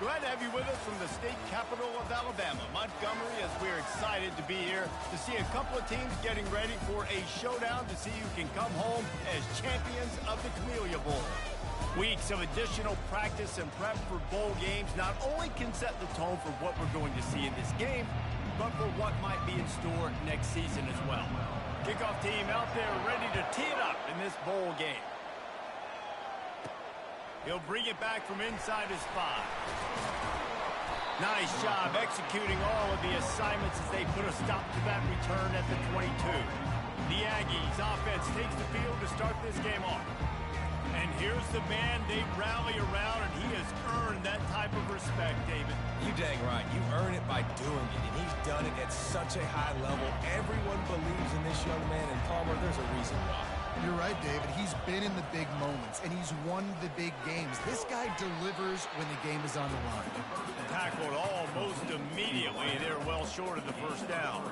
Glad to have you with us from the state capital of Alabama, Montgomery, as we're excited to be here to see a couple of teams getting ready for a showdown to see who can come home as champions of the Camellia Bowl. Weeks of additional practice and prep for bowl games not only can set the tone for what we're going to see in this game, but for what might be in store next season as well. Kickoff team out there ready to tee it up in this bowl game. He'll bring it back from inside his 5. Nice job executing all of the assignments as they put a stop to that return at the 22. The Aggies offense takes the field to start this game off. And here's the man they rally around, and he has earned that type of respect, David. You dang right. You earn it by doing it, and he's done it at such a high level. Everyone believes in this young man, and Palmer, there's a reason why. You're right, David. He's been in the big moments, and he's won the big games. This guy delivers when the game is on the line. Tackled almost immediately. They're well short of the first down.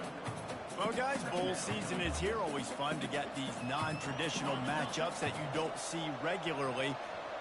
Well, guys, bowl season is here. Always fun to get these non-traditional matchups that you don't see regularly.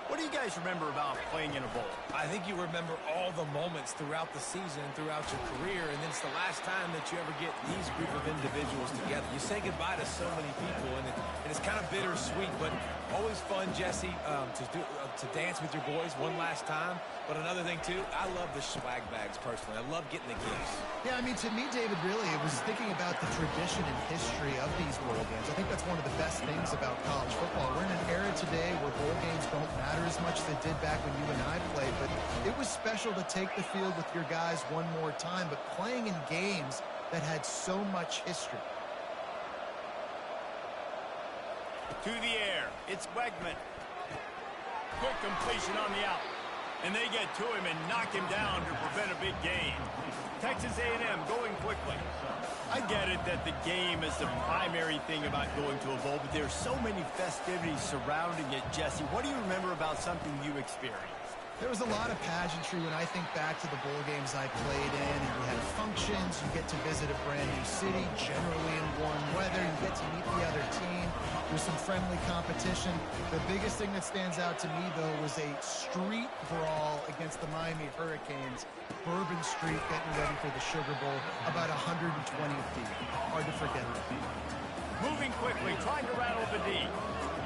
What do you guys remember about playing in a bowl? I think you remember all the moments throughout the season, throughout your career, and it's the last time that you ever get these group of individuals together. You say goodbye to so many people, and it's kind of bittersweet, but always fun, Jesse, to dance with your boys one last time. But another thing, too, I love the swag bags, personally. I love getting the gifts. Yeah, I mean, to me, David, really, it was thinking about the tradition and history of these bowl games. I think that's one of the best things about college football. We're in an era today where bowl games don't matter as much as they did back when you and I played, but it was special to take the field with your guys one more time, but playing in games that had so much history. To the air, it's Wegman. Quick completion on the out. And they get to him and knock him down to prevent a big gain. Texas A&M going quickly. I get it that the game is the primary thing about going to a bowl, but there's so many festivities surrounding it, Jesse. What do you remember about something you experienced? There was a lot of pageantry when I think back to the bowl games I played in. And you had functions, you get to visit a brand new city, generally in warm weather, you get to meet the other team. There's some friendly competition. The biggest thing that stands out to me, though, was a street brawl against the Miami Hurricanes. Bourbon Street getting ready for the Sugar Bowl, about 120 feet. Hard to forget that. Moving quickly, trying to rattle the D.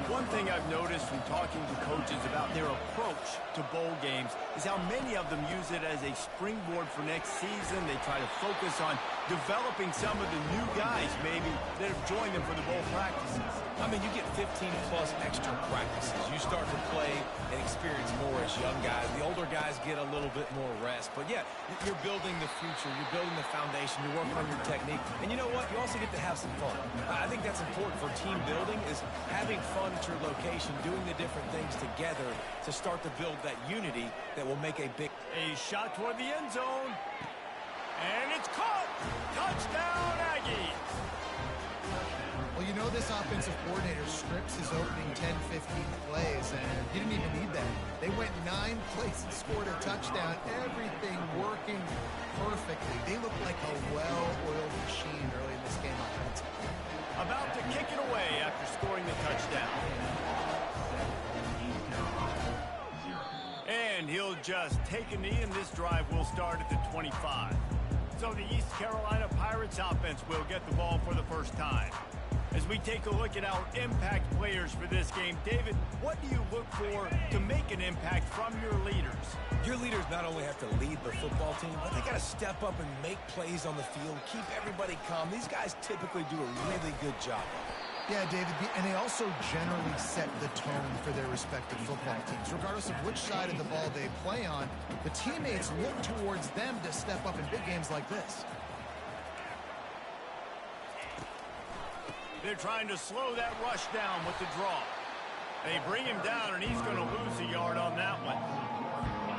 One thing I've noticed from talking to coaches about their approach to bowl games is how many of them use it as a springboard for next season. They try to focus on developing some of the new guys, maybe, that have joined them for the bowl practices. I mean, you get 15-plus extra practices. You start to play and experience more as young guys. The older guys get a little bit more rest. But, yeah, you're building the future. You're building the foundation. You're working on your technique. And you know what? You also get to have some fun. I think that's important for team building is having fun at your location, doing the different things together to start to build that unity that will make a big... A shot toward the end zone. And it's caught. Touchdown, Aggies. Well, you know this offensive coordinator scripts his opening 10, 15 plays, and he didn't even need that. They went 9 plays and scored a touchdown. Everything working perfectly. They look like a well-oiled machine early in this game offensively. About to kick it away after scoring the touchdown. And he'll just take a knee, and this drive will start at the 25. So the East Carolina Pirates offense will get the ball for the first time. As we take a look at our impact players for this game, David, what do you look for to make an impact from your leaders? Your leaders not only have to lead the football team, but they got to step up and make plays on the field, keep everybody calm. These guys typically do a really good job. Yeah, David, and they also generally set the tone for their respective football teams. Regardless of which side of the ball they play on, the teammates look towards them to step up in big games like this. They're trying to slow that rush down with the draw. They bring him down, and he's going to lose a yard on that one.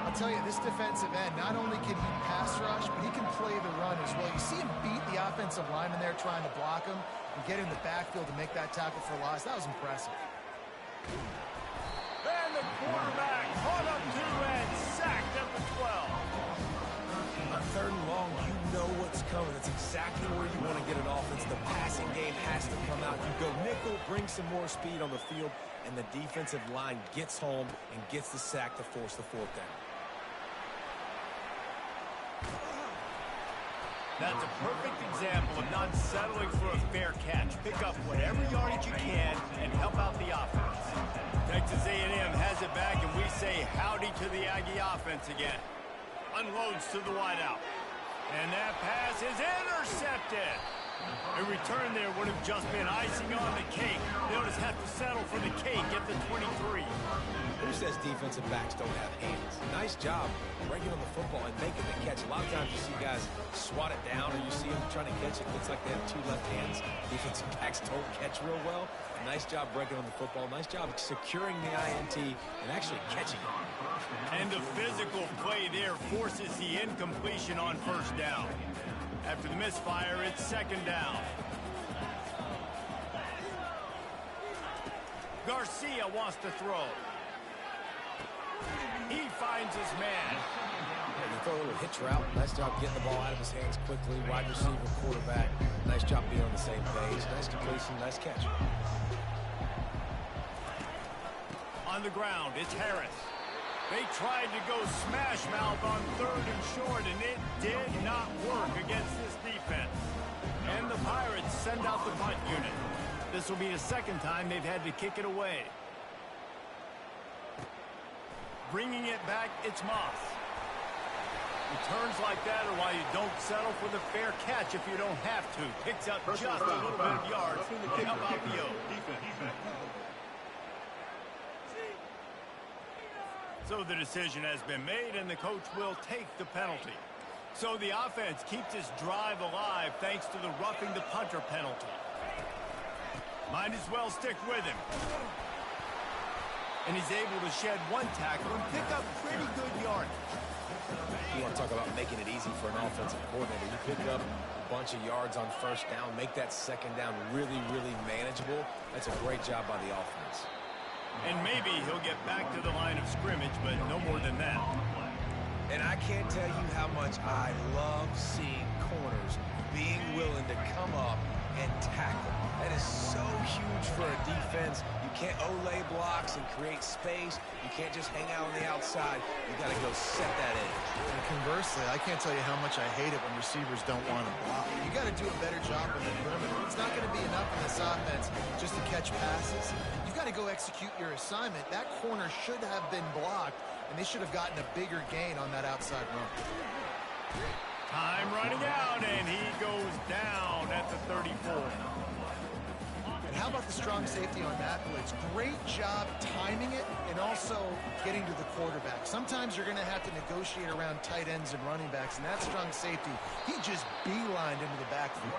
I'll tell you, this defensive end, not only can he pass rush, but he can play the run as well. You see him beat the offensive lineman there trying to block him and get in the backfield to make that tackle for loss. That was impressive. And the quarterback caught up to and sacked at the 12. On 3rd and long, you know what's coming. That's exactly where you want to get an offense. The passing game has to come out. You go nickel, bring some more speed on the field, and the defensive line gets home and gets the sack to force the 4th down. That's a perfect example of not settling for a fair catch. Pick up whatever yardage you can and help out the offense. Texas A&M has it back, and we say howdy to the Aggie offense again. Unloads to the wideout. And that pass is intercepted. A return there would have just been icing on the cake. They'll just have to settle for the cake at the 23. Who says defensive backs don't have hands? Nice job breaking on the football and making the catch. A lot of times you see guys swat it down, or you see them trying to catch it. Looks like they have two left hands. Defensive backs don't catch real well. Nice job breaking on the football. Nice job securing the INT and actually catching it. And the physical play there forces the incompletion on first down. After the misfire, it's second down. Garcia wants to throw. He finds his man. Yeah, you throw a little hitch route. Nice job getting the ball out of his hands quickly. Wide receiver, quarterback. Nice job being on the same page. Nice completion, nice catch. On the ground, it's Harris. They tried to go smash mouth on third and short, and it did not work against this defense. And the Pirates send out the punt unit. This will be the second time they've had to kick it away. Bringing it back, it's Moss. Returns like that are why you don't settle for the fair catch if you don't have to. Picks up just a little bit of yards to help out the O. So the decision has been made, and the coach will take the penalty. So the offense keeps this drive alive thanks to the roughing the punter penalty. Might as well stick with him. And he's able to shed one tackle and pick up pretty good yardage. You want to talk about making it easy for an offensive coordinator. You pick up a bunch of yards on first down, make that second down really, really manageable. That's a great job by the offense. And maybe he'll get back to the line of scrimmage, but no more than that. And I can't tell you how much I love seeing corners being willing to come up and tackle. That is so huge for a defense. You can't olay blocks and create space. You can't just hang out on the outside. You got to go set that edge. And conversely, I can't tell you how much I hate it when receivers don't want to block. You got to do a better job on the perimeter. It's not going to be enough in this offense just to catch passes. You've got to go execute your assignment. That corner should have been blocked, and they should have gotten a bigger gain on that outside run. Time running out, and he goes down at the 34. And how about the strong safety on that blitz? Great job timing it and also getting to the quarterback. Sometimes you're going to have to negotiate around tight ends and running backs, and that strong safety, he just beelined into the backfield.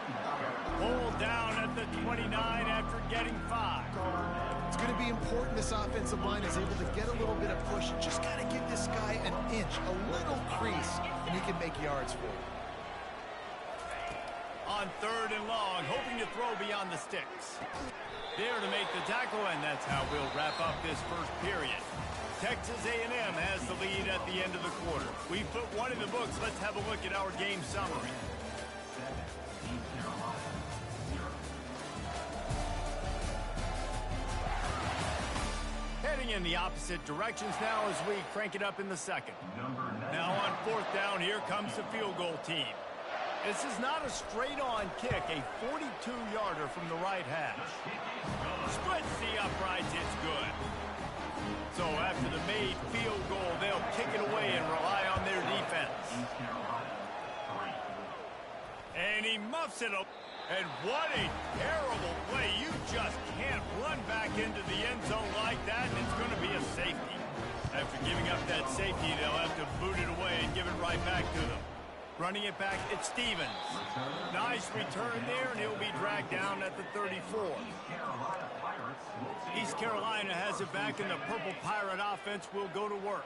Pulled down at the 29 after getting 5. It's going to be important this offensive line is able to get a little bit of push. Just got to give this guy an inch, a little crease, and he can make yards for you. On third and long, hoping to throw beyond the sticks. There to make the tackle, and that's how we'll wrap up this first period. Texas A&M has the lead at the end of the quarter. We put one in the books. Let's have a look at our game summary. Heading in the opposite directions now as we crank it up in the second. Now on fourth down, here comes the field goal team. This is not a straight-on kick, a 42-yarder from the right hash. Splits the uprights, it's good. So after the made field goal, they'll kick it away and rely on their defense. And he muffs it up. And what a terrible play. You just can't run back into the end zone like that, and it's going to be a safety. After giving up that safety, they'll have to boot it away and give it right back to them. Running it back, it's Stevens. Nice return there, and he'll be dragged down at the 34. East Carolina has it back, and the Purple Pirate offense will go to work.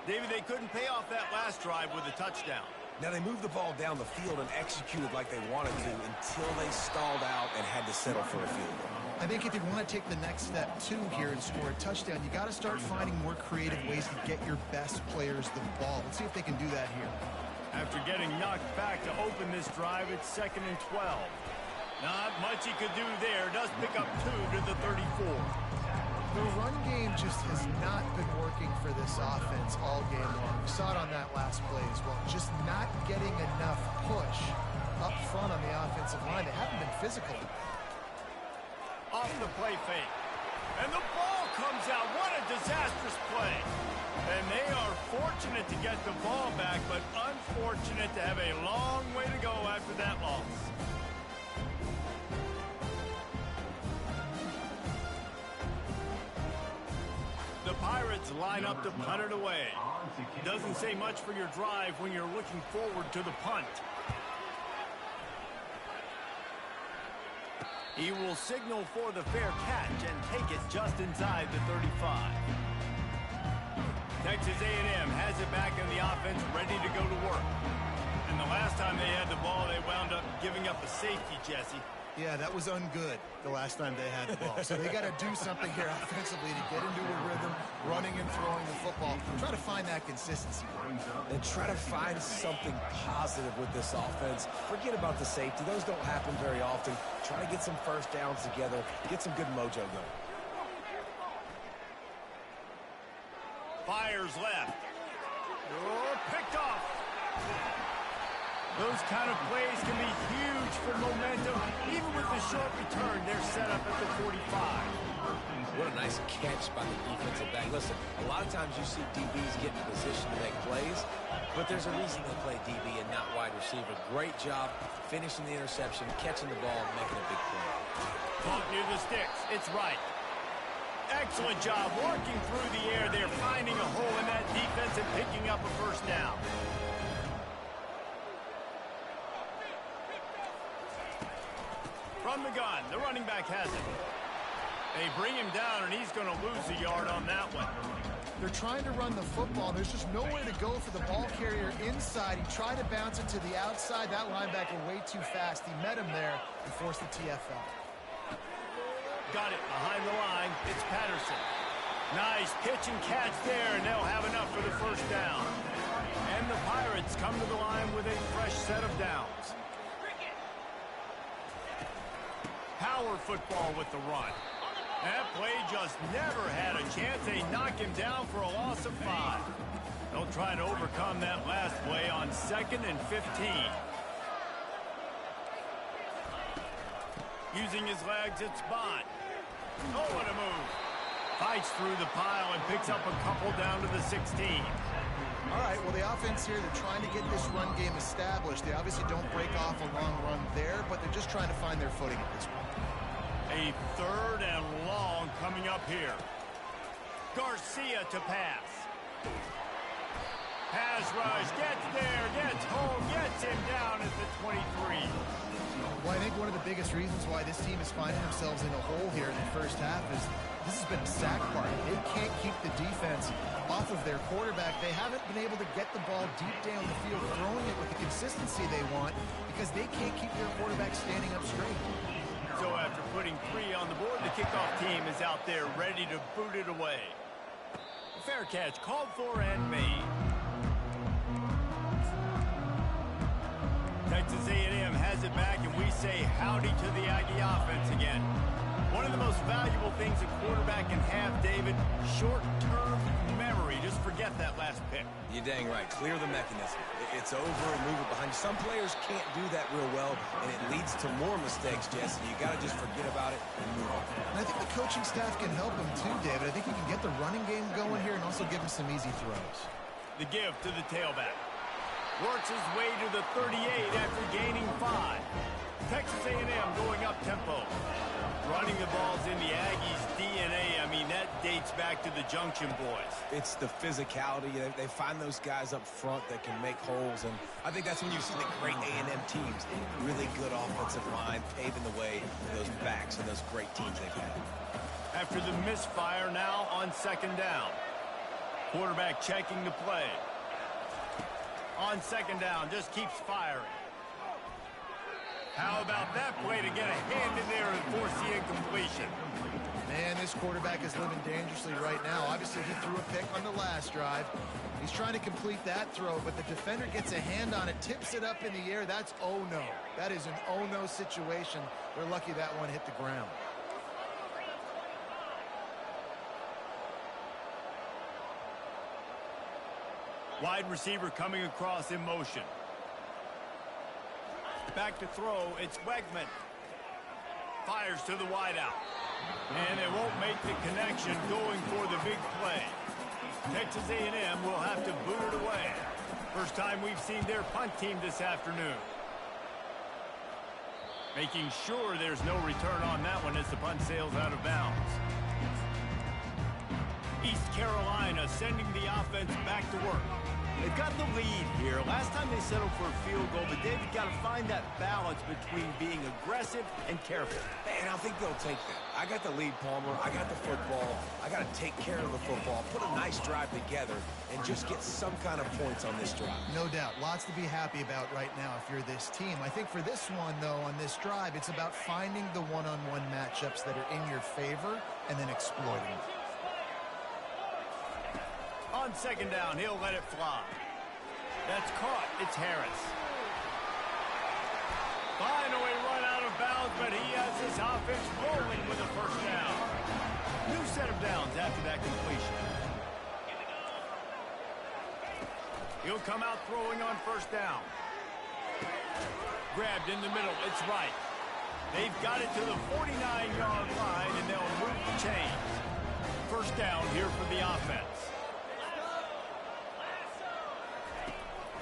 David, they couldn't pay off that last drive with a touchdown. Now, they moved the ball down the field and executed like they wanted to until they stalled out and had to settle for a field goal. I think if you want to take the next step, too, here and score a touchdown, you got to start finding more creative ways to get your best players the ball. Let's see if they can do that here. After getting knocked back to open this drive, it's 2nd and 12. Not much he could do there. Does pick up 2 to the 34. The run game just has not been working for this offense all game long. We saw it on that last play as well. Just not getting enough push physical. Off the play fake. And the ball comes out. What a disastrous play. And they are fortunate to get the ball back, but unfortunate to have a long way to go after that loss. The Pirates line up to punt it away. Doesn't say much for your drive when you're looking forward to the punt. He will signal for the fair catch and take it just inside the 35. Texas A&M has it back in the offense, ready to go to work. And the last time they had the ball, they wound up giving up a safety, Jesse. Yeah, that was ungood the last time they had the ball. So they got to do something here offensively to get into a rhythm, running and throwing the football. Try to find that consistency. And try to find something positive with this offense. Forget about the safety. Those don't happen very often. Try to get some first downs together. Get some good mojo going. Fires left. Oh, picked off. Those kind of plays can be huge for momentum. Even with the short return, they're set up at the 45. What a nice catch by the defensive back. Listen, a lot of times you see DBs get in position to make plays, but there's a reason they play DB and not wide receiver. Great job finishing the interception, catching the ball, and making a big play. Caught near the sticks. It's right. Excellent job working through the air. They're finding a hole in that defense and picking up a first down. From the gun, the running back has it. They bring him down, and he's going to lose a yard on that one. They're trying to run the football. There's just nowhere to go for the ball carrier inside. He tried to bounce it to the outside. That linebacker way too fast. He met him there and forced the TFL. Got it behind the line. It's Patterson. Nice pitch and catch there, and they'll have enough for the first down. And the Pirates come to the line with a fresh set of downs. Power football with the run. That play just never had a chance. They knock him down for a loss of 5. They'll try to overcome that last play on 2nd and 15. Using his legs, it's Bond. Oh, what a move. Fights through the pile and picks up a couple down to the 16. All right, well, the offense here, they're trying to get this run game established. They obviously don't break off a long run there, but they're just trying to find their footing at this point. A 3rd and long coming up here. Garcia to pass. Pass rush, gets there, gets home, gets him down at the 23. Well, I think one of the biggest reasons why this team is finding themselves in a hole here in the first half is this has been a sack party. They can't keep the defense off of their quarterback. They haven't been able to get the ball deep down the field, throwing it with the consistency they want because they can't keep their quarterback standing up straight. So after putting 3 on the board, the kickoff team is out there ready to boot it away. Fair catch called for and made. Texas A&M has it back, and we say howdy to the Aggie offense again. One of the most valuable things a quarterback can have, David, short-term memory. Just forget that last pick. You're dang right. Clear the mechanism. It's over and move it behind you. Some players can't do that real well, and it leads to more mistakes, Jesse. You got to just forget about it and move on. And I think the coaching staff can help him too, David. I think he can get the running game going here and also give him some easy throws. The give to the tailback. Works his way to the 38 after gaining 5. Texas A&M going up tempo. Running the ball's in the Aggies' DNA. I mean, that dates back to the Junction Boys. It's the physicality. They find those guys up front that can make holes, and I think that's when you see the great A&M teams. Really good offensive line paving the way for those backs and those great teams they've had. After the misfire, now on 2nd down. Quarterback checking the play. On 2nd down, just keeps firing. How about that play to get a hand in there and force the incompletion? Man, this quarterback is living dangerously right now. Obviously, he threw a pick on the last drive. He's trying to complete that throw, but the defender gets a hand on it, tips it up in the air. That's oh-no. That is an oh-no situation. They're lucky that one hit the ground. Wide receiver coming across in motion. Back to throw, it's Wegman. fires to the wideout. And they won't make the connection going for the big play. Texas A&M will have to boot it away. First time we've seen their punt team this afternoon. Making sure there's no return on that one as the punt sails out of bounds. East Carolina sending the offense back to work. They've got the lead here. Last time they settled for a field goal, but David got to find that balance between being aggressive and careful. And I think they'll take that. I got the lead, Palmer. I got the football. I got to take care of the football, put a nice drive together, and just get some kind of points on this drive. No doubt. Lots to be happy about right now if you're this team. I think for this one, though, on this drive, it's about finding the one-on-one matchups that are in your favor and then exploiting them. On second down, he'll let it fly. That's caught. It's Harris. Finally run out of bounds, but he has his offense rolling with a first down. New set of downs after that completion. He'll come out throwing on first down. Grabbed in the middle. It's right. They've got it to the 49-yard line, and they'll move the chains. First down here for the offense.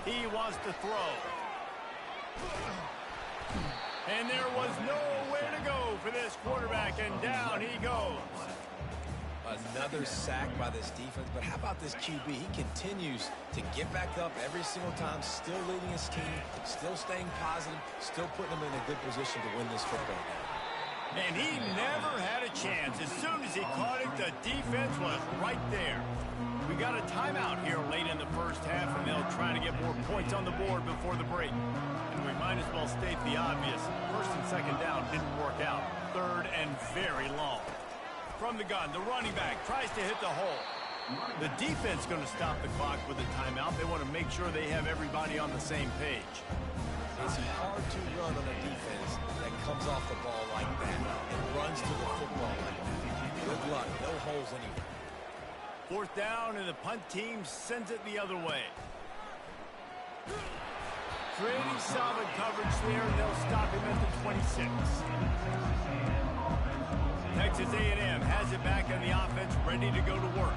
He wants to throw. And there was nowhere to go for this quarterback, and down he goes. Another sack by this defense, but how about this QB? He continues to get back up every single time, still leading his team, still staying positive, still putting them in a good position to win this football game. And he never had a chance. As soon as he caught it, the defense was right there. We got a timeout here late in the first half, and they'll try to get more points on the board before the break. And we might as well state the obvious. First and second down didn't work out. Third and very long. From the gun, the running back tries to hit the hole. The defense going to stop the clock with a timeout. They want to make sure they have everybody on the same page. It's hard to run on a defense that comes off the ball like that and runs to the football like that. Good luck. No holes anywhere. Fourth down, and the punt team sends it the other way. Pretty solid coverage there, and they'll stop him at the 26. Texas A&M has it back on the offense, ready to go to work.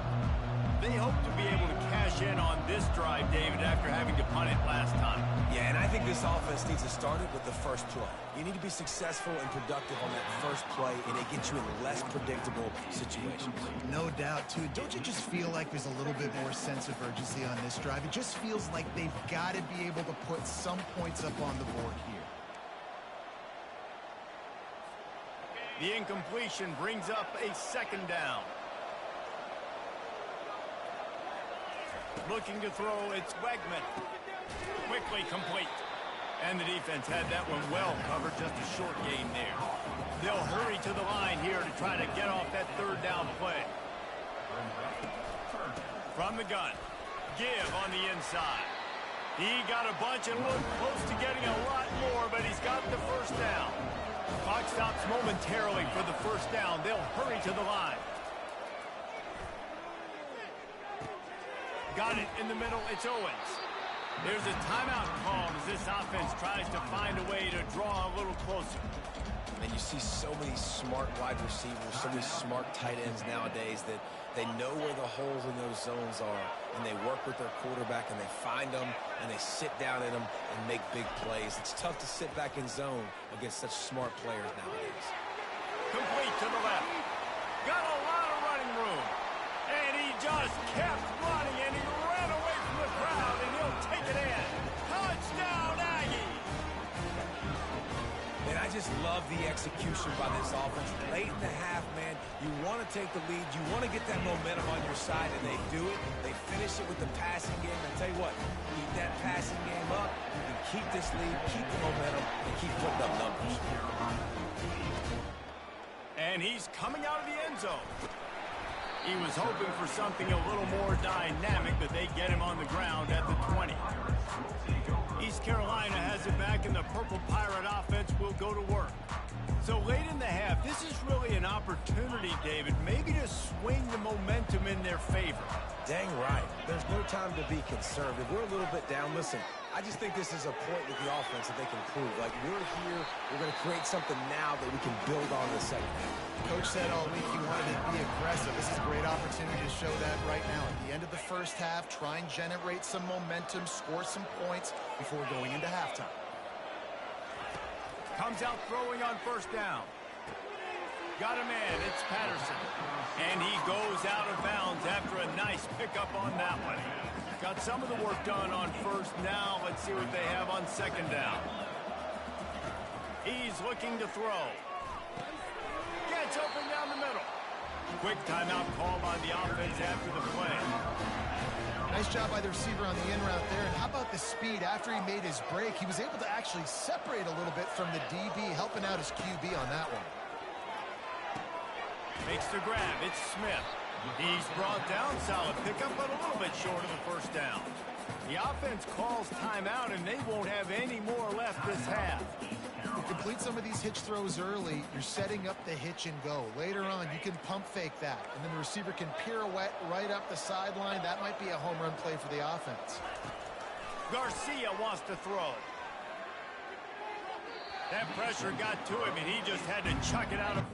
They hope to be able to cash in on this drive, David, after having to punt it last time. Yeah, and I think this offense needs to start it with the first play. You need to be successful and productive on that first play, and it gets you in less predictable situations. No doubt, too. Don't you just feel like there's a little bit more sense of urgency on this drive? It just feels like they've got to be able to put some points up on the board here. The incompletion brings up a second down. Looking to throw, it's Wegman. Quickly complete. And the defense had that one well covered, just a short gain there. They'll hurry to the line here to try to get off that third down play. From the gun, Give on the inside. He got a bunch and looked close to getting a lot more, but he's got the first down. Clock stops momentarily for the first down. They'll hurry to the line. Got it in the middle. It's Owens. There's a timeout called as this offense tries to find a way to draw a little closer. And you see so many smart wide receivers, so many smart tight ends nowadays that they know where the holes in those zones are, and they work with their quarterback, and they find them, and they sit down in them and make big plays. It's tough to sit back in zone against such smart players nowadays. Complete to the left. Got a lot of running room. And he just kept running, and he ran away from the crowd, and he'll take it in. Touchdown, Aggies! Man, I just love the execution by this offense. Late in the half, man, you want to take the lead. You want to get that momentum on your side, and they do it. They finish it with the passing game. And I tell you what, keep that passing game up. You can keep this lead, keep the momentum, and keep putting up numbers. And he's coming out of the end zone. He was hoping for something a little more dynamic, but they get him on the ground at the 20. East Carolina has it back, and the Purple Pirate offense will go to work. So late in the half, this is really an opportunity, David, maybe to swing the momentum in their favor. Dang right. There's no time to be conservative. We're a little bit down. Listen, I just think this is a point with the offense that they can prove. Like, we're here, we're going to create something now that we can build on in the second half. Coach said all week he wanted to be aggressive. This is a great opportunity to show that right now. At the end of the first half, try and generate some momentum, score some points before going into halftime. Comes out throwing on first down. Got a man, it's Patterson. And he goes out of bounds after a nice pickup on that one. Got some of the work done on first. Now let's see what they have on second down. He's looking to throw. Gets open down the middle. Quick timeout call by the offense after the play. Nice job by the receiver on the in route there. And how about the speed after he made his break? He was able to actually separate a little bit from the DB, helping out his QB on that one. Makes the grab. It's Smith. He's brought down. Solid pickup, but a little bit short of the first down. The offense calls timeout, and they won't have any more left this half. You complete some of these hitch throws early, you're setting up the hitch and go. Later on, you can pump fake that, and then the receiver can pirouette right up the sideline. That might be a home run play for the offense. Garcia wants to throw. That pressure got to him, and he just had to chuck it out of...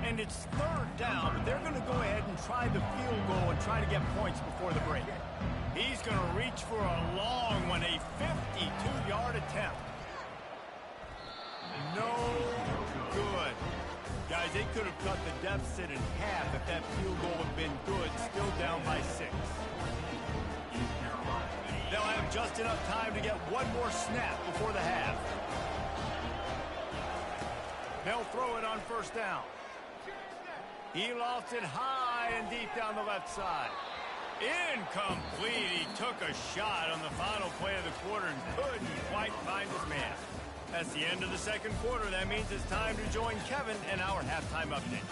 And it's third down, but they're going to go ahead and try the field goal and try to get points before the break. He's going to reach for a long one, a 52-yard attempt. No good. Guys, they could have cut the deficit in half if that field goal had been good, still down by 6. They'll have just enough time to get one more snap before the half. They'll throw it on first down. He lofts it high and deep down the left side. Incomplete. He took a shot on the final play of the quarter and couldn't quite find his man. That's the end of the second quarter. That means it's time to join Kevin in our halftime update.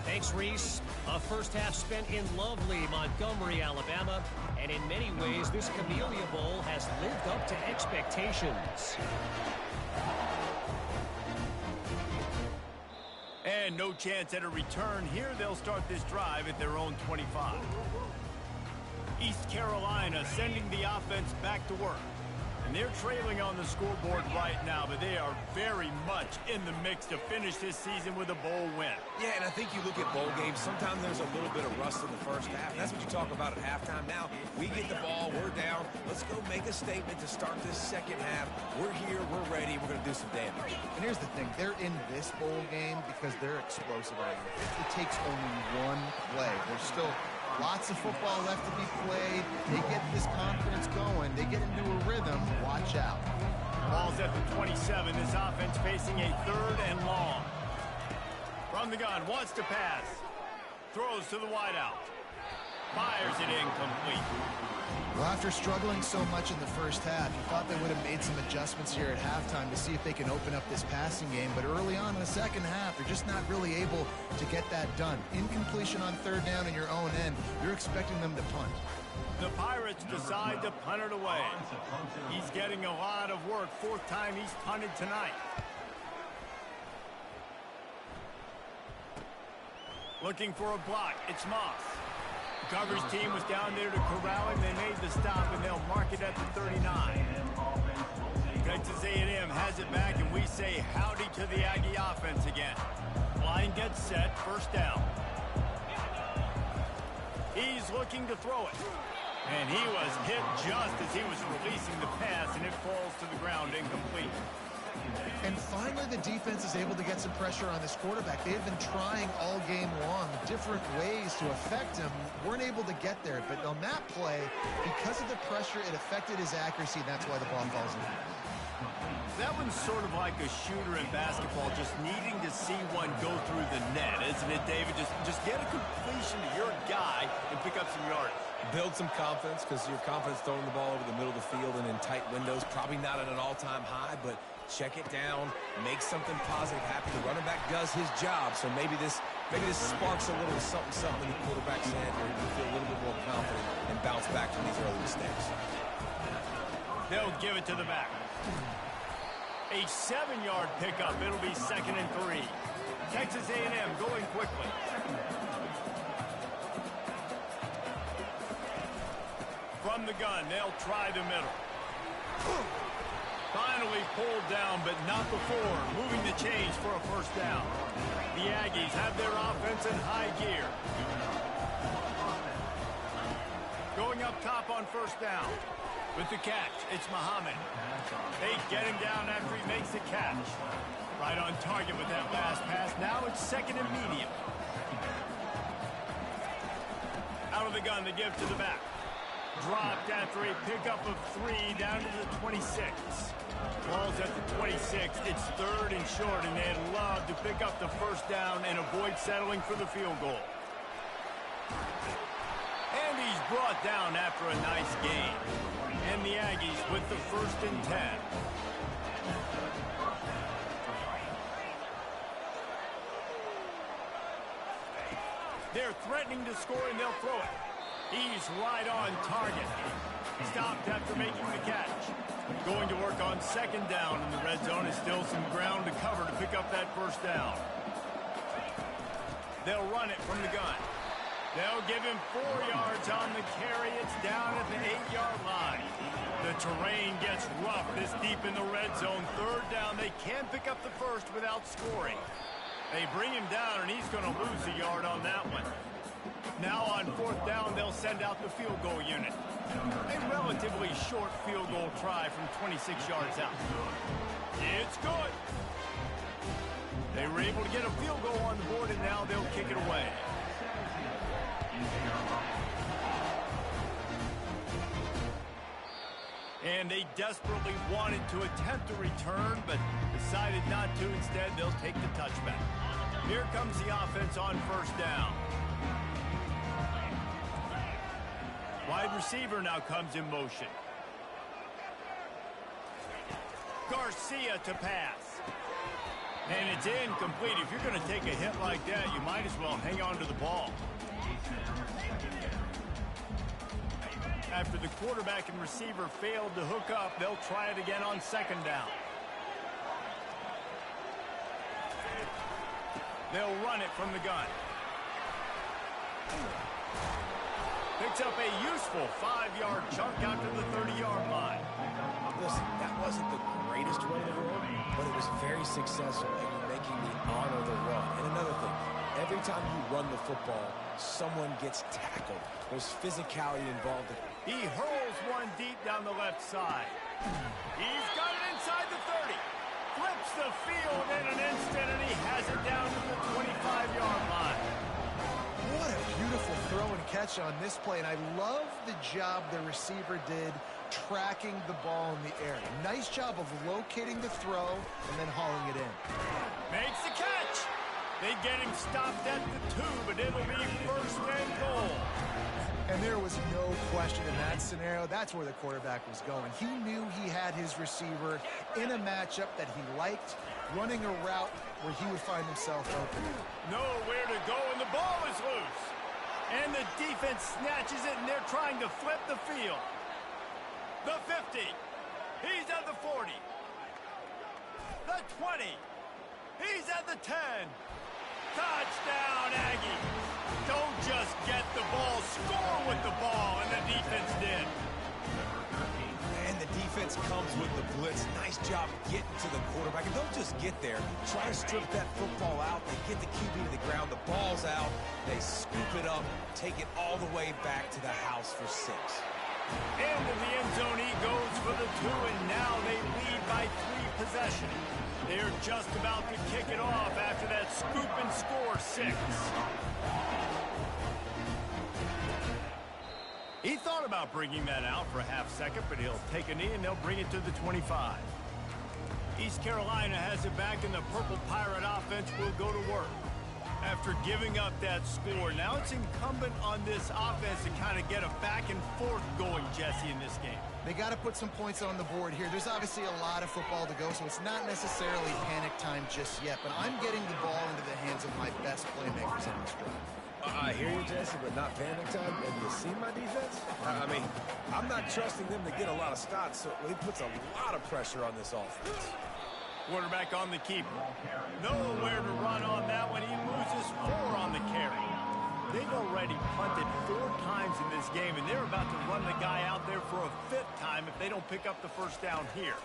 Thanks, Reese. A first half spent in lovely Montgomery, Alabama. And in many ways, this Camellia Bowl has lived up to expectations. And no chance at a return here. They'll start this drive at their own 25. East Carolina sending the offense back to work. And they're trailing on the scoreboard right now, but they are very much in the mix to finish this season with a bowl win. Yeah, and I think you look at bowl games, sometimes there's a little bit of rust in the first half. That's what you talk about at halftime. Now, we get the ball, we're down. Let's go make a statement to start this second half. We're here, we're ready, we're going to do some damage. And here's the thing, they're in this bowl game because they're explosive. It takes only one play. There's still lots of football left to be played. They get this confidence going. They get into a rhythm. Watch out. Ball's at the 27. This offense facing a 3rd and long. From the gun, wants to pass. Throws to the wideout. Fires it incomplete. Well, after struggling so much in the first half, you thought they would have made some adjustments here at halftime to see if they can open up this passing game. But early on in the second half, they're just not really able to get that done. Incompletion on 3rd down in your own end, you're expecting them to punt. The Pirates decide to punt it away. He's getting a lot of work. 4th time he's punted tonight. Looking for a block. It's Moss. Coverage team was down there to corral him. They made the stop, and they'll mark it at the 39. Texas A&M has it back, and we say howdy to the Aggie offense again. Line gets set. 1st down. He's looking to throw it. And he was hit just as he was releasing the pass, and it falls to the ground incomplete. And finally, the defense is able to get some pressure on this quarterback. They've been trying all game long different ways to affect him. Weren't able to get there. But on that play, because of the pressure, it affected his accuracy, and that's why the ball falls in. That one's sort of like a shooter in basketball, just needing to see one go through the net, isn't it, David? Just get a completion to your guy and pick up some yardage. Build some confidence, because your confidence throwing the ball over the middle of the field and in tight windows, probably not at an all-time high, but check it down, make something positive happen. The running back does his job, so maybe this sparks a little something in the quarterback's head where he can feel a little bit more confident and bounce back from these early mistakes. They'll give it to the back. A 7-yard pickup. It'll be 2nd and 3. Texas A&M going quickly. From the gun, they'll try the middle. Finally pulled down, but not before. Moving the chains for a 1st down. The Aggies have their offense in high gear. Going up top on 1st down. With the catch, it's Muhammad. They get him down after he makes the catch. Right on target with that last pass. Now it's 2nd and medium. Out of the gun, they give to the back. Dropped after a pickup of 3 down to the 26. Ball's at the 26. It's 3rd and short, and they'd love to pick up the 1st down and avoid settling for the field goal. And he's brought down after a nice gain. And the Aggies with the 1st and 10. They're threatening to score, and they'll throw it. He's right on target. Stopped after making the catch. Going to work on 2nd down, and the red zone is still some ground to cover to pick up that 1st down. They'll run it from the gun. They'll give him 4 yards on the carry. It's down at the 8-yard line. The terrain gets rough this deep in the red zone. 3rd down. They can't pick up the 1st without scoring. They bring him down, and he's going to lose a yard on that one. Now on 4th down, they'll send out the field goal unit. A relatively short field goal try from 26 yards out. It's good. They were able to get a field goal on the board, and now they'll kick it away. And they desperately wanted to attempt a return, but decided not to. Instead, they'll take the touchback. Here comes the offense on 1st down. Wide receiver now comes in motion. Garcia to pass. And it's incomplete. If you're going to take a hit like that, you might as well hang on to the ball. After the quarterback and receiver failed to hook up, they'll try it again on 2nd down. They'll run it from the gun. Picks up a useful 5-yard chunk out to the 30-yard line. Listen, that wasn't the greatest run in the world, but it was very successful in making me honor the run. And another thing, every time you run the football, someone gets tackled. There's physicality involved. He hurls one deep down the left side. He's got it inside the 30. Flips the field in an instant, and he has it down to the 25-yard line. What a beautiful throw and catch on this play, and I love the job the receiver did tracking the ball in the air. Nice job of locating the throw and then hauling it in. Makes the catch. They get him stopped at the 2, but it'll be first and goal. And there was no question in that scenario. That's where the quarterback was going. He knew he had his receiver in a matchup that he liked, running a route where he would find himself open. Nowhere to go, and the ball is loose. And the defense snatches it, and they're trying to flip the field. The 50. He's at the 40. The 20. He's at the 10. Touchdown, Aggie. Don't just get the ball, score with the ball, and the defense did. And the defense comes with the blitz. Nice job getting to the quarterback. And don't just get there. Try to strip that football out. They get the QB to the ground. The ball's out. They scoop it up, take it all the way back to the house for 6. Into the end zone he goes for the 2, and now they lead by 3 possessions. They're just about to kick it off after that scoop and score 6. He thought about bringing that out for a half second, but he'll take a knee and they'll bring it to the 25. East Carolina has it back, and the Purple Pirate offense will go to work. After giving up that score, now it's incumbent on this offense to kind of get a back and forth going, Jesse, in this game. They got to put some points on the board here. There's obviously a lot of football to go, so it's not necessarily panic time just yet, but I'm getting the ball into the hands of my best playmakers in this drive. I hear you, Jesse, but not panic time. Have you seen my defense? I mean, I'm not trusting them to get a lot of stops, so it puts a lot of pressure on this offense. Quarterback on the keeper. Nowhere to run on that one. He loses 4 on the carry. They've already punted 4 times in this game, and they're about to run the guy out there for a 5th time if they don't pick up the first down here.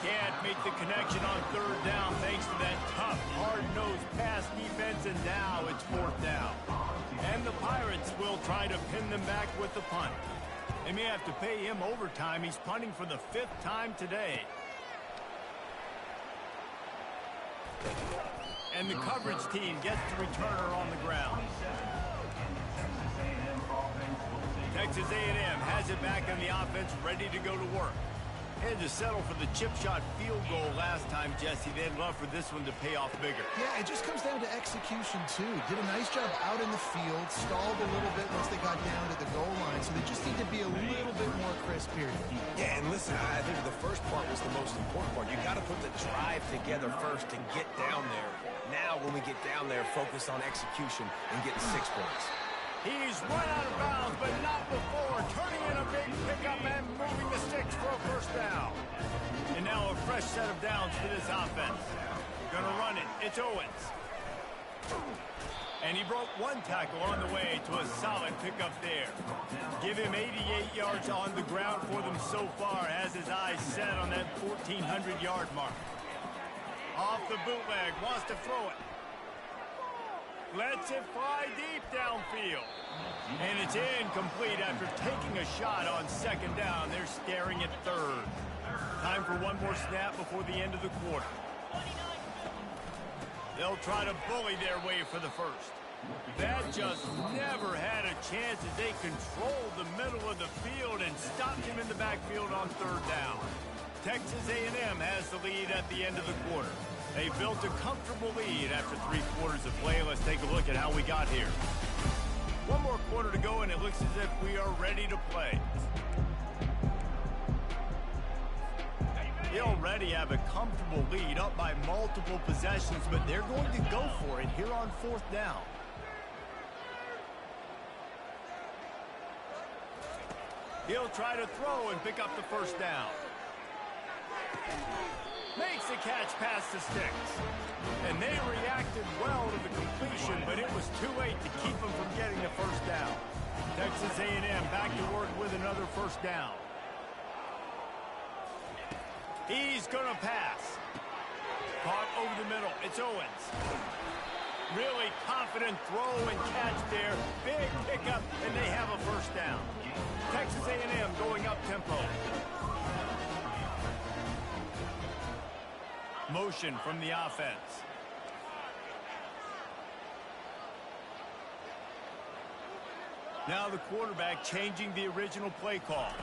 Can't make the connection on 3rd down thanks to that tough, hard-nosed pass defense, and now it's 4th down. And the Pirates will try to pin them back with the punt. They may have to pay him overtime. He's punting for the 5th time today. And the coverage team gets the returner on the ground. Texas A&M has it back in the offense, ready to go to work. Had to settle for the chip shot field goal last time, Jesse. They'd love for this one to pay off bigger. Yeah, it just comes down to execution, too. Did a nice job out in the field, stalled a little bit once they got down to the goal line, so they just need to be a little bit more crisp here. Yeah, and listen, I think the first part was the most important part. You got to put the drive together first to get down there. Now, when we get down there, focus on execution and getting 6 points. He's run out of bounds, but not before. Turning in a big pickup and moving the sticks for a first down. And now a fresh set of downs for this offense. Gonna run it. It's Owens. And he broke 1 tackle on the way to a solid pickup there. Give him 88 yards on the ground for them so far, has his eyes set on that 1,400-yard mark. Off the bootleg, wants to throw it. Lets it fly deep downfield. And it's incomplete after taking a shot on 2nd down. They're staring at 3rd. Time for one more snap before the end of the quarter. They'll try to bully their way for the first. That just never had a chance as they controlled the middle of the field and stopped him in the backfield on 3rd down. Texas A&M has the lead at the end of the quarter. They built a comfortable lead after 3 quarters of play. Let's take a look at how we got here. 1 more quarter to go, and it looks as if we are ready to play. They already have a comfortable lead, up by multiple possessions, but they're going to go for it here on 4th down. He'll try to throw and pick up the first down. Makes the catch past the sticks. And they reacted well to the completion, but it was too late to keep them from getting the first down. Texas A&M back to work with another first down. He's going to pass. Caught over the middle. It's Owens. Really confident throw and catch there. Big pickup, and they have a first down. Texas A&M going up tempo. Motion from the offense. Now the quarterback changing the original play call.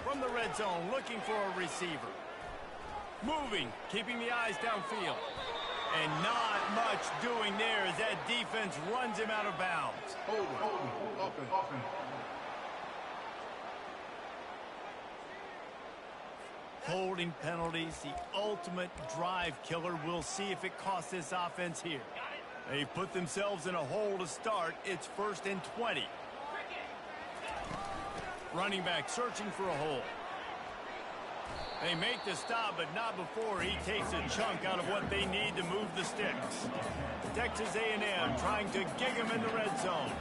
From the red zone, looking for a receiver. Moving, keeping the eyes downfield. And not much doing there as that defense runs him out of bounds. Holding penalties, the ultimate drive killer. We'll see if it costs this offense here. They put themselves in a hole to start. It's 1st and 20. Running back searching for a hole. They make the stop, but not before he takes a chunk out of what they need to move the sticks. Texas A&M trying to gig him in the red zone.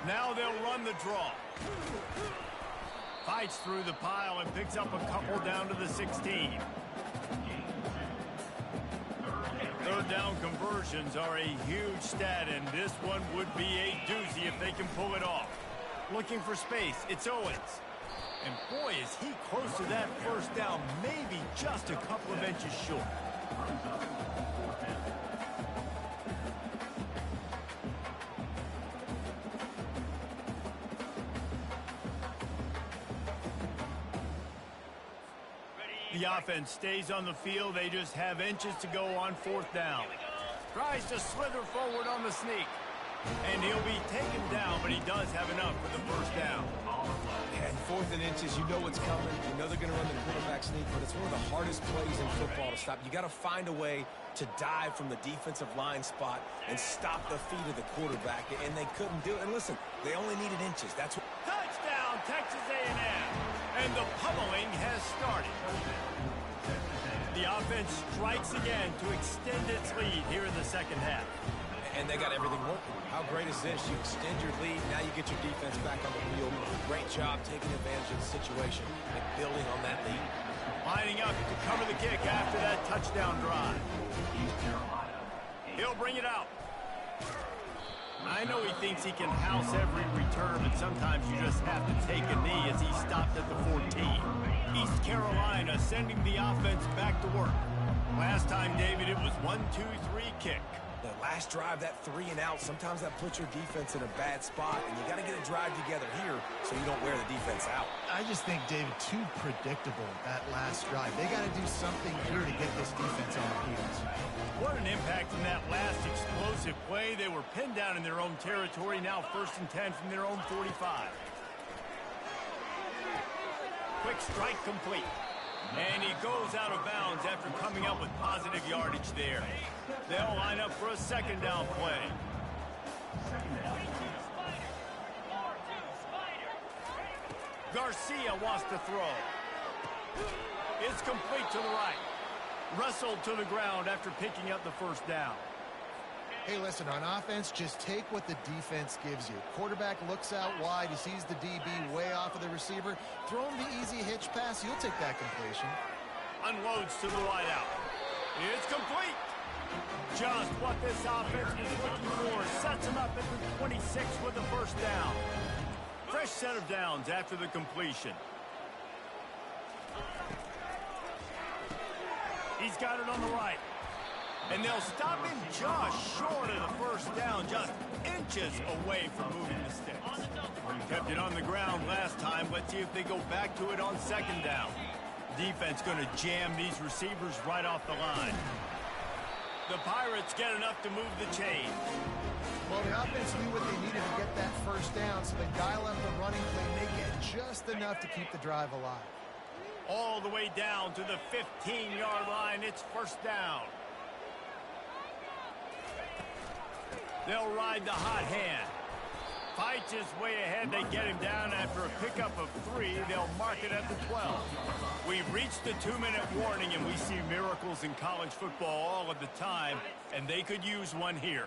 Now they'll run the draw. Fights through the pile and picks up a couple down to the 16. Third down conversions are a huge stat, and this one would be a doozy if they can pull it off. Looking for space, it's Owens. And boy, is he close to that first down, maybe just a couple of inches short. The offense stays on the field. They just have inches to go on 4th down. Tries to slither forward on the sneak. And he'll be taken down, but he does have enough for the first down. And 4th and inches, you know what's coming. You know they're going to run the quarterback sneak, but it's one of the hardest plays in football to stop. You got to find a way to dive from the defensive line spot and stop the feet of the quarterback, and they couldn't do it. And listen, they only needed inches. That's what. Touchdown, Texas A&M. And the pummeling has started. The offense strikes again to extend its lead here in the second half. And they got everything working. How great is this? You extend your lead, now you get your defense back on the field. Great job taking advantage of the situation and building on that lead. Lining up to cover the kick after that touchdown drive. He'll bring it out. I know he thinks he can house every return, but sometimes you just have to take a knee as he stopped at the 14. East Carolina sending the offense back to work. Last time, David, it was 1-2-3 kick. The last drive, that 3 and out, sometimes that puts your defense in a bad spot, and you got to get a drive together here so you don't wear the defense out. I just think, David, too predictable, that last drive. They got to do something here to get this defense on their heels. What an impact from that last explosive play. They were pinned down in their own territory, now 1st and 10 from their own 45. Quick strike complete. And he goes out of bounds after coming up with positive yardage there. They'll line up for a second down play. Garcia wants to throw. It's complete to the right. Wrestled to the ground after picking up the first down. Hey, listen, on offense, just take what the defense gives you. Quarterback looks out wide. He sees the DB way off of the receiver. Throw him the easy hitch pass. You'll take that completion. Unloads to the wideout. It's complete. Just what this offense was looking for. Sets him up at the 26 with the first down. Fresh set of downs after the completion. He's got it on the right. And they'll stop him just short of the first down, just inches away from moving the sticks. Kept it on the ground last time. Let's see if they go back to it on second down. Defense going to jam these receivers right off the line. The Pirates get enough to move the chain. Well, the offense knew what they needed to get that first down, so they dial up the running play, make it just enough to keep the drive alive. All the way down to the 15-yard line. It's first down. They'll ride the hot hand. Fights his way ahead. They get him down after a pickup of 3. They'll mark it at the 12. We've reached the 2-minute warning, and we see miracles in college football all of the time, and they could use one here.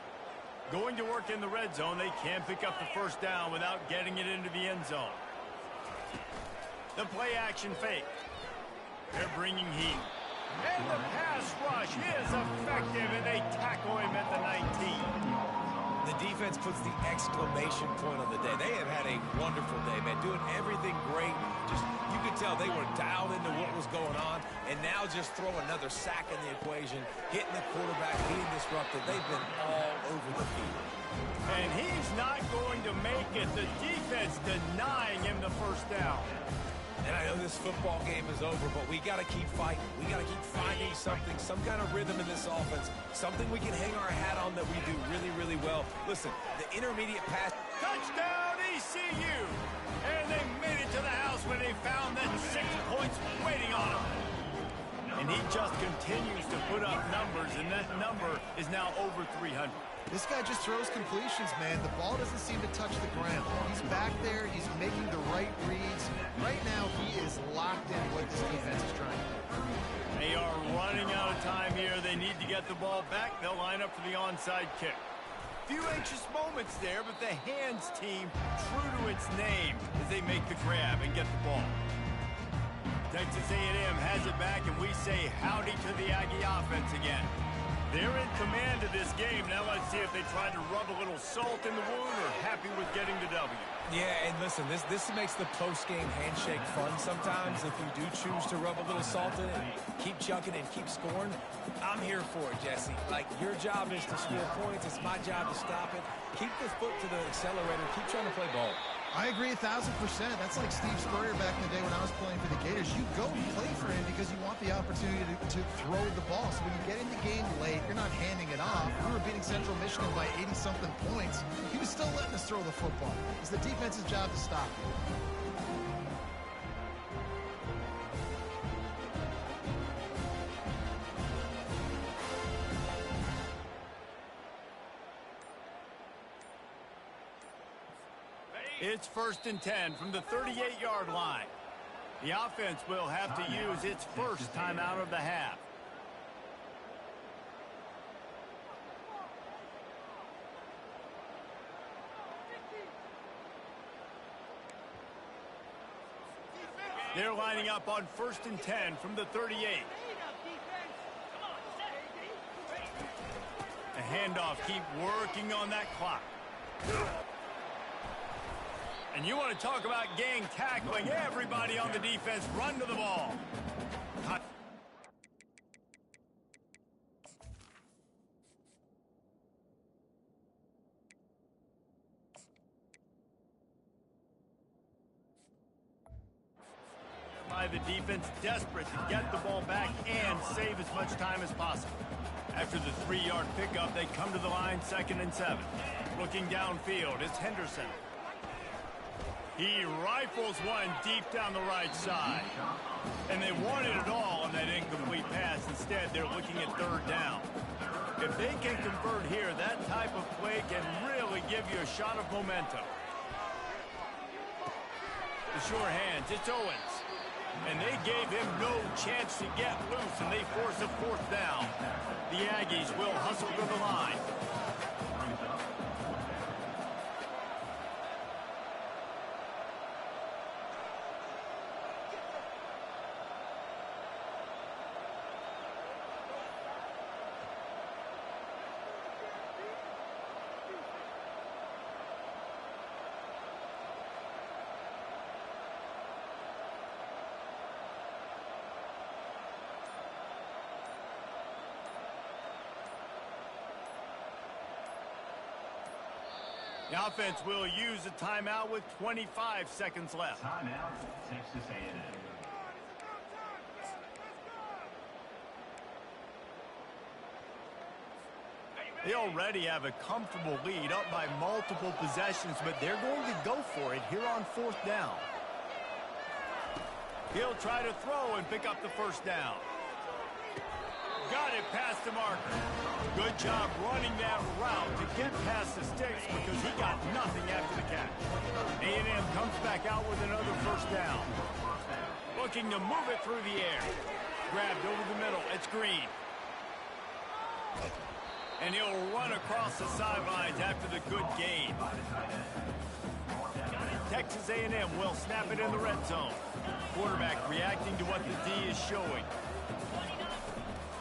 Going to work in the red zone, they can pick up the first down without getting it into the end zone. The play action fake. They're bringing heat. And the pass rush is effective, and they tackle him at the 19. The defense puts the exclamation point on the day. They have had a wonderful day, man, doing everything great. Just, you could tell they were dialed into what was going on, and now just throw another sack in the equation, hitting the quarterback, being disrupted. They've been all over the field. And he's not going to make it. The defense denying him the first down. And I know this football game is over, but we got to keep fighting. We got to keep finding something, some kind of rhythm in this offense, something we can hang our hat on that we do really, really well. Listen, the intermediate pass. Touchdown, ECU! And they made it to the house when they found that 6 points waiting on them. And he just continues to put up numbers, and that number is now over 300. This guy just throws completions, man. The ball doesn't seem to touch the ground. He's back there. He's making the right reads. Right now, he is locked in what this defense is trying to do. They are running out of time here. They need to get the ball back. They'll line up for the onside kick. Few anxious moments there, but the hands team, true to its name, as they make the grab and get the ball. Texas A&M has it back, and we say howdy to the Aggie offense again. They're in command of this game. Now let's see if they try to rub a little salt in the wound or happy with getting the W. Yeah, and listen, this makes the post-game handshake fun sometimes. If you do choose to rub a little salt in it and keep chucking and keep scoring, I'm here for it, Jesse. Like, your job is to score points. It's my job to stop it. Keep the foot to the accelerator. Keep trying to play ball. I agree 1,000%. That's like Steve Spurrier back in the day when I was playing for the Gators. You go play for him because you want the opportunity to throw the ball. So when you get in the game late, you're not handing it off. We were beating Central Michigan by 80-something points. He was still letting us throw the football. It's the defense's job to stop it. It's 1st and 10 from the 38-yard line. The offense will have to use its first timeout of the half. They're lining up on 1st and 10 from the 38. The handoff, keep working on that clock. And you want to talk about gang tackling. Everybody on the defense run to the ball. The defense desperate to get the ball back and save as much time as possible. After the 3-yard pickup, they come to the line 2nd and 7. Looking downfield, it's Henderson. He rifles one deep down the right side. And they wanted it all on that incomplete pass. Instead, they're looking at 3rd down. If they can convert here, that type of play can really give you a shot of momentum. The sure hands, it's Owens. And they gave him no chance to get loose, and they force a 4th down. The Aggies will hustle to the line. The offense will use a timeout with 25 seconds left. Timeout, Texas A&M. They already have a comfortable lead, up by multiple possessions, but they're going to go for it here on 4th down. He'll try to throw and pick up the 1st down. Got it past the marker. Good job running that route to get past the sticks because he got nothing after the catch. A&M comes back out with another first down. Looking to move it through the air. Grabbed over the middle. It's Green. And he'll run across the sidelines after the good gain. Texas A&M will snap it in the red zone. Quarterback reacting to what the D is showing.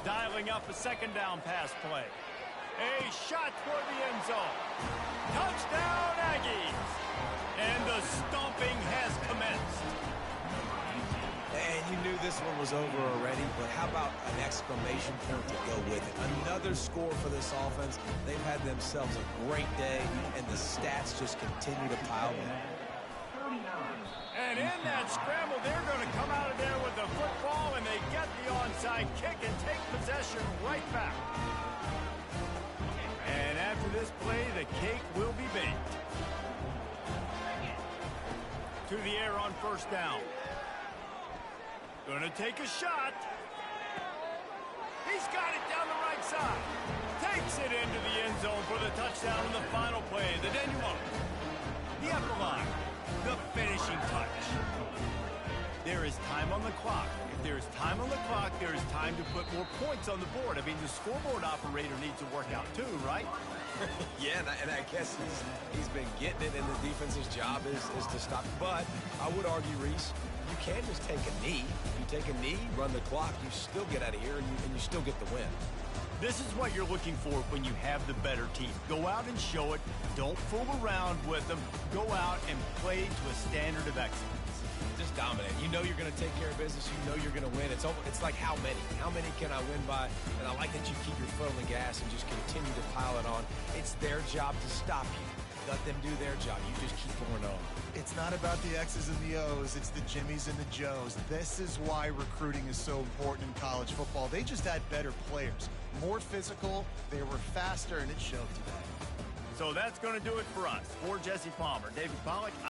Dialing up a second down pass play. A shot toward the end zone. Touchdown, Aggies! And the stomping has commenced. And you knew this one was over already, but how about an exclamation point to go with it? Another score for this offense. They've had themselves a great day, and the stats just continue to pile in. And in that scramble, they're going to come out of there with the football, and they get the onside kick and take possession right back. And after this play, the cake will be baked. To the air on first down. Going to take a shot. He's got it down the right side. Takes it into the end zone for the touchdown on the final play. The denouement. The epilogue. The finishing touch. There is time on the clock. If there is time on the clock, there is time to put more points on the board. I mean, the scoreboard operator needs to work out too, right? Yeah, and I guess he's been getting it, and the defense's job is to stop. But I would argue, Reese, you can just take a knee. You take a knee, run the clock, you still get out of here, and you still get the win. This is what you're looking for when you have the better team. Go out and show it. Don't fool around with them. Go out and play to a standard of excellence. Just dominate. You know you're going to take care of business. You know you're going to win. It's like how many? How many can I win by? And I like that you keep your foot on the gas and just continue to pile it on. It's their job to stop you. Let them do their job. You just keep going on. It's not about the X's and the O's. It's the Jimmies and the Joes. This is why recruiting is so important in college football. They just had better players, more physical, they were faster, and it showed today. So that's going to do it for us. For Jesse Palmer, David Pollack.